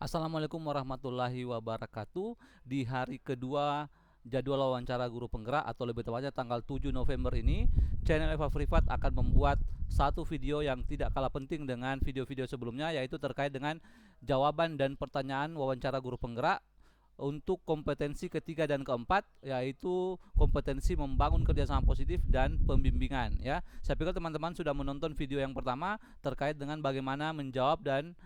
Assalamualaikum warahmatullahi wabarakatuh. Di hari kedua jadwal wawancara guru penggerak atau lebih tepatnya tanggal 7 November ini, channel Eva Privat akan membuat satu video yang tidak kalah penting dengan video-video sebelumnya, yaitu terkait dengan jawaban dan pertanyaan wawancara guru penggerak untuk kompetensi ketiga dan keempat, yaitu kompetensi membangun kerjasama positif dan pembimbingan. Ya, saya pikir teman-teman sudah menonton video yang pertama terkait dengan bagaimana menjawab dan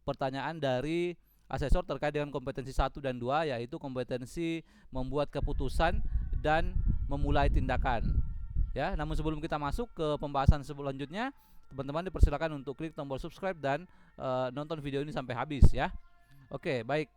pertanyaan dari asesor terkait dengan kompetensi 1 dan 2, yaitu kompetensi membuat keputusan dan memulai tindakan. Ya, namun sebelum kita masuk ke pembahasan selanjutnya, teman-teman dipersilakan untuk klik tombol subscribe dan nonton video ini sampai habis ya. Oke, baik.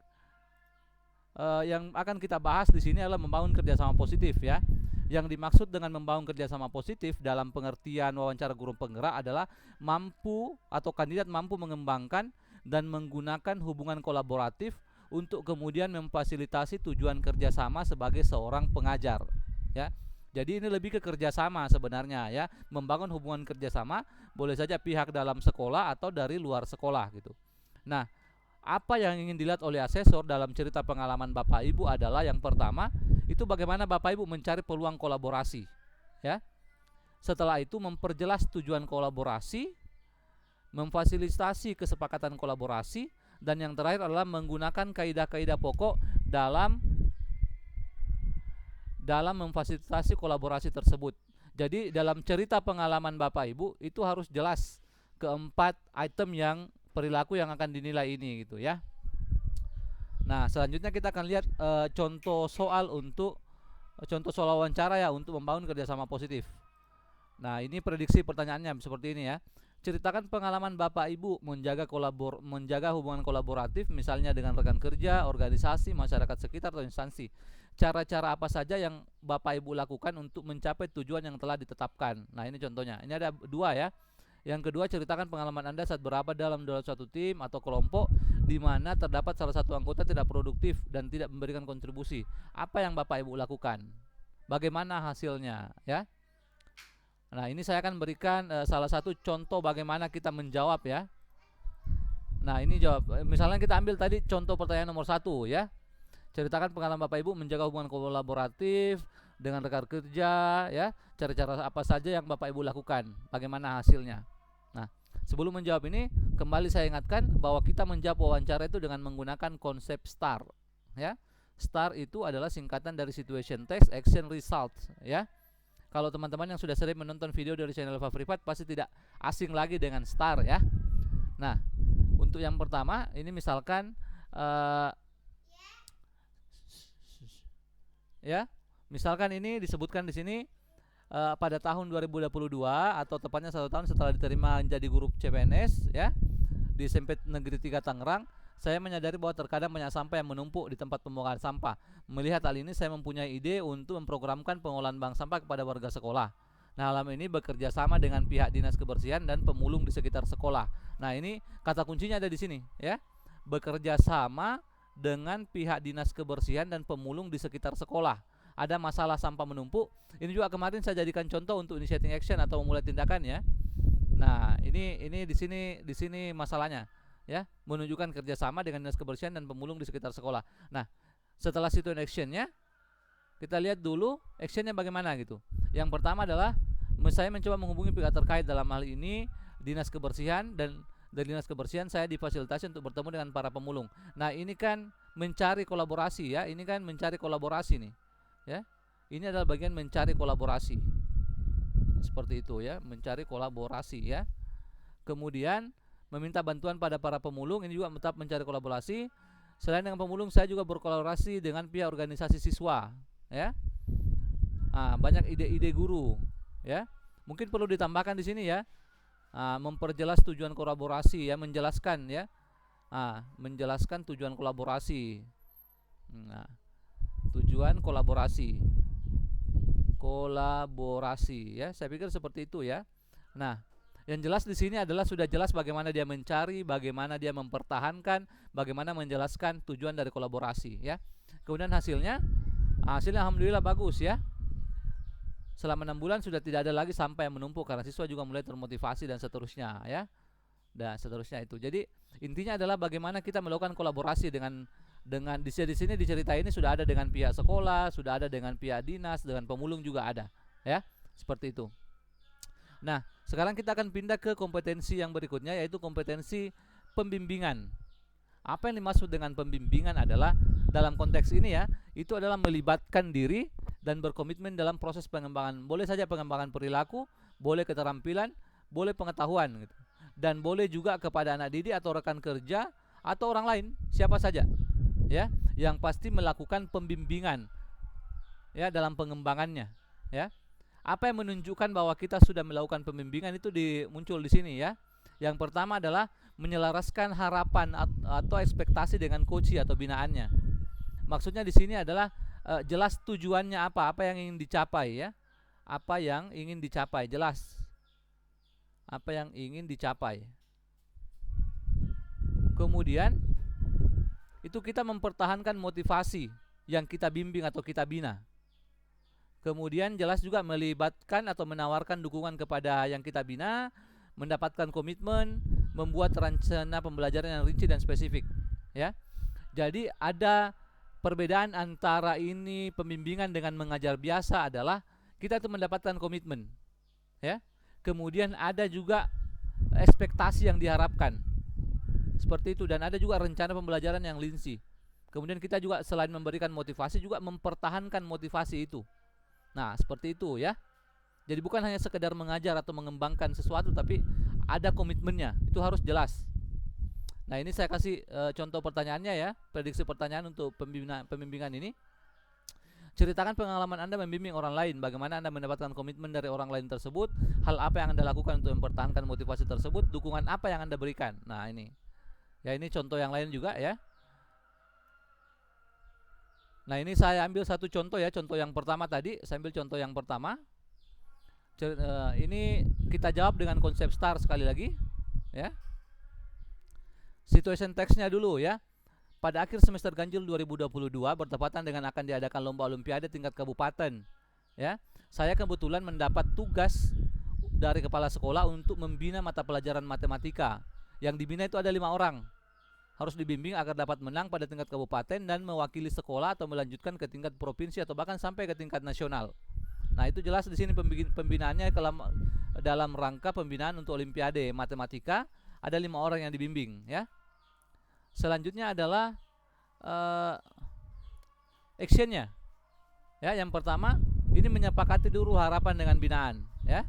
Yang akan kita bahas di sini adalah membangun kerjasama positif ya. Yang dimaksud dengan membangun kerjasama positif dalam pengertian wawancara guru penggerak adalah mampu atau kandidat mampu mengembangkan dan menggunakan hubungan kolaboratif untuk kemudian memfasilitasi tujuan kerjasama sebagai seorang pengajar ya. Jadi ini lebih ke kerjasama sebenarnya ya, membangun hubungan kerjasama boleh saja pihak dalam sekolah atau dari luar sekolah gitu. Nah, apa yang ingin dilihat oleh asesor dalam cerita pengalaman Bapak Ibu adalah yang pertama itu bagaimana Bapak Ibu mencari peluang kolaborasi ya. Setelah itu memperjelas tujuan kolaborasi, memfasilitasi kesepakatan kolaborasi, dan yang terakhir adalah menggunakan kaidah-kaidah pokok dalam memfasilitasi kolaborasi tersebut. Jadi dalam cerita pengalaman Bapak Ibu itu harus jelas keempat item yang perilaku yang akan dinilai ini gitu ya. Nah, selanjutnya kita akan lihat contoh soal wawancara ya untuk membangun kerjasama positif. Nah, ini prediksi pertanyaannya seperti ini ya. Ceritakan pengalaman Bapak Ibu menjaga hubungan kolaboratif misalnya dengan rekan kerja, organisasi, masyarakat sekitar atau instansi. Cara-cara apa saja yang Bapak Ibu lakukan untuk mencapai tujuan yang telah ditetapkan. Nah, ini contohnya. Ini ada dua ya. Yang kedua, ceritakan pengalaman Anda saat berada dalam suatu tim atau kelompok di mana terdapat salah satu anggota tidak produktif dan tidak memberikan kontribusi. Apa yang Bapak Ibu lakukan? Bagaimana hasilnya ya? Nah, ini saya akan berikan salah satu contoh bagaimana kita menjawab ya. Nah, ini jawab. Misalnya kita ambil tadi contoh pertanyaan nomor 1 ya. Ceritakan pengalaman Bapak Ibu menjaga hubungan kolaboratif dengan rekan kerja ya. Cara-cara apa saja yang Bapak Ibu lakukan? Bagaimana hasilnya? Nah, sebelum menjawab ini, kembali saya ingatkan bahwa kita menjawab wawancara itu dengan menggunakan konsep STAR ya. STAR itu adalah singkatan dari Situation Text Action Result ya. Kalau teman-teman yang sudah sering menonton video dari channel Eva Privat pasti tidak asing lagi dengan STAR ya. Nah, untuk yang pertama ini misalkan ya, misalkan ini disebutkan di sini pada tahun 2022 atau tepatnya 1 tahun setelah diterima menjadi guru CPNS ya di SMP Negeri 3 Tangerang, saya menyadari bahwa terkadang banyak sampah yang menumpuk di tempat pembuangan sampah. Melihat hal ini, saya mempunyai ide untuk memprogramkan pengolahan bank sampah kepada warga sekolah. Nah, dalam ini bekerja sama dengan pihak dinas kebersihan dan pemulung di sekitar sekolah. Nah, ini kata kuncinya ada di sini ya. Bekerja sama dengan pihak dinas kebersihan dan pemulung di sekitar sekolah. Ada masalah sampah menumpuk. Ini juga kemarin saya jadikan contoh untuk initiating action atau memulai tindakan ya. Nah, ini di sini masalahnya. Ya, menunjukkan kerjasama dengan dinas kebersihan dan pemulung di sekitar sekolah. Nah, setelah situ actionnya, kita lihat dulu actionnya bagaimana gitu. Yang pertama adalah saya mencoba menghubungi pihak terkait, dalam hal ini dinas kebersihan, dan dari dinas kebersihan saya difasilitasi untuk bertemu dengan para pemulung. Nah, ini kan mencari kolaborasi ya. Ini kan mencari kolaborasi nih. Ya. Ini adalah bagian mencari kolaborasi. Seperti itu ya, mencari kolaborasi ya. Kemudian meminta bantuan pada para pemulung, ini juga tetap mencari kolaborasi. Selain dengan pemulung, saya juga berkolaborasi dengan pihak organisasi siswa ya. Nah, banyak ide-ide guru ya. Mungkin perlu ditambahkan di sini ya. Memperjelas tujuan kolaborasi ya, menjelaskan ya. Menjelaskan tujuan kolaborasi. Nah, tujuan kolaborasi ya. Saya pikir seperti itu ya. Nah, yang jelas di sini adalah sudah jelas bagaimana dia mencari, bagaimana dia mempertahankan, bagaimana menjelaskan tujuan dari kolaborasi ya. Kemudian hasilnya alhamdulillah bagus ya. Selama 6 bulan sudah tidak ada lagi sampah yang menumpuk karena siswa juga mulai termotivasi dan seterusnya ya. Dan seterusnya itu. Jadi Intinya adalah bagaimana kita melakukan kolaborasi dengan di sini diceritain ini sudah ada dengan pihak sekolah, sudah ada dengan pihak dinas, dengan pemulung juga ada, ya. Seperti itu. Nah, sekarang kita akan pindah ke kompetensi yang berikutnya, yaitu kompetensi pembimbingan. Apa yang dimaksud dengan pembimbingan adalah dalam konteks ini ya, itu adalah melibatkan diri dan berkomitmen dalam proses pengembangan. Boleh saja pengembangan perilaku, boleh keterampilan, boleh pengetahuan gitu. Dan boleh juga kepada anak didik atau rekan kerja atau orang lain, siapa saja ya, yang pasti melakukan pembimbingan ya dalam pengembangannya ya. Apa yang menunjukkan bahwa kita sudah melakukan pembimbingan itu muncul di sini ya. Yang pertama adalah menyelaraskan harapan atau ekspektasi dengan coach atau binaannya. Maksudnya di sini adalah jelas tujuannya apa yang ingin dicapai ya. Apa yang ingin dicapai, jelas. Apa yang ingin dicapai. Kemudian itu kita mempertahankan motivasi yang kita bimbing atau kita bina. Kemudian jelas juga melibatkan atau menawarkan dukungan kepada yang kita bina, mendapatkan komitmen, membuat rencana pembelajaran yang rinci dan spesifik ya. Jadi ada perbedaan antara ini pembimbingan dengan mengajar biasa adalah kita itu mendapatkan komitmen ya. Kemudian ada juga ekspektasi yang diharapkan seperti itu, dan ada juga rencana pembelajaran yang rinci. Kemudian kita juga selain memberikan motivasi juga mempertahankan motivasi itu. Nah, seperti itu ya. Jadi bukan hanya sekedar mengajar atau mengembangkan sesuatu, tapi ada komitmennya, itu harus jelas. Nah, ini saya kasih contoh pertanyaannya ya, prediksi pertanyaan untuk pembimbingan ini. Ceritakan pengalaman Anda membimbing orang lain, bagaimana Anda mendapatkan komitmen dari orang lain tersebut, hal apa yang Anda lakukan untuk mempertahankan motivasi tersebut, dukungan apa yang Anda berikan. Nah, ini. Ya, ini contoh yang lain juga ya. Nah, ini saya ambil satu contoh ya, contoh yang pertama tadi, saya ambil contoh yang pertama. Ini kita jawab dengan konsep STAR sekali lagi ya. Situation text-nya dulu ya. Pada akhir semester ganjil 2022 bertepatan dengan akan diadakan lomba olimpiade tingkat kabupaten ya. Saya kebetulan mendapat tugas dari kepala sekolah untuk membina mata pelajaran matematika. Yang dibina itu ada 5 orang. Harus dibimbing agar dapat menang pada tingkat kabupaten dan mewakili sekolah atau melanjutkan ke tingkat provinsi atau bahkan sampai ke tingkat nasional. Nah, itu jelas di sini pembinaannya dalam rangka pembinaan untuk olimpiade matematika, ada 5 orang yang dibimbing ya. Selanjutnya adalah actionnya ya. Yang pertama ini menyepakati dulu harapan dengan binaan ya.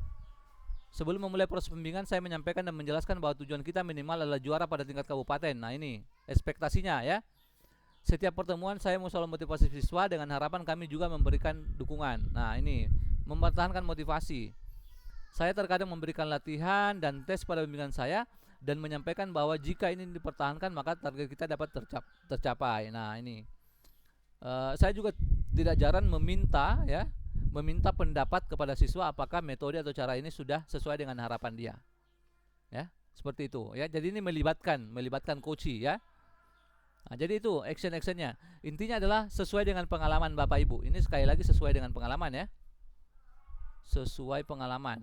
Sebelum memulai proses pembimbingan, saya menyampaikan dan menjelaskan bahwa tujuan kita minimal adalah juara pada tingkat kabupaten. Nah, ini ekspektasinya ya. Setiap pertemuan saya mau selalu motivasi siswa dengan harapan kami juga memberikan dukungan. Nah, ini mempertahankan motivasi. Saya terkadang memberikan latihan dan tes pada bimbingan saya dan menyampaikan bahwa jika ini dipertahankan maka target kita dapat tercapai. Nah, ini saya juga tidak jarang meminta pendapat kepada siswa apakah metode atau cara ini sudah sesuai dengan harapan dia ya, seperti itu ya. Jadi ini melibatkan coach ya. Nah, jadi itu actionnya. Intinya adalah sesuai dengan pengalaman Bapak Ibu. Ini sekali lagi sesuai dengan pengalaman ya. Sesuai pengalaman.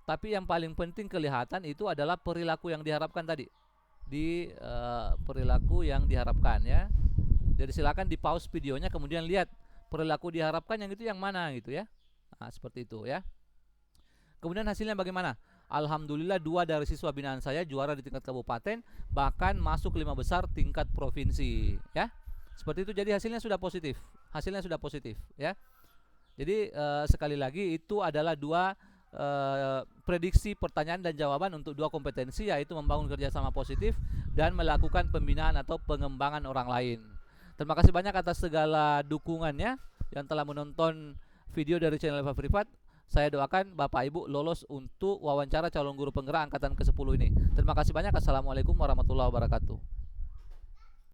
Tapi yang paling penting kelihatan itu adalah perilaku yang diharapkan tadi. Perilaku yang diharapkan ya. Jadi silakan di pause videonya, kemudian lihat perilaku diharapkan yang itu yang mana gitu ya. Nah, seperti itu ya. Kemudian hasilnya bagaimana? Alhamdulillah 2 dari siswa binaan saya juara di tingkat kabupaten, bahkan masuk 5 besar tingkat provinsi ya. Seperti itu, jadi hasilnya sudah positif. Ya. Jadi sekali lagi itu adalah 2 prediksi pertanyaan dan jawaban untuk 2 kompetensi, yaitu membangun kerjasama positif dan melakukan pembinaan atau pengembangan orang lain. Terima kasih banyak atas segala dukungannya yang telah menonton video dari channel Eva Privat. Saya doakan Bapak Ibu lolos untuk wawancara calon guru penggerak angkatan ke-10 ini. Terima kasih banyak. Assalamualaikum warahmatullahi wabarakatuh.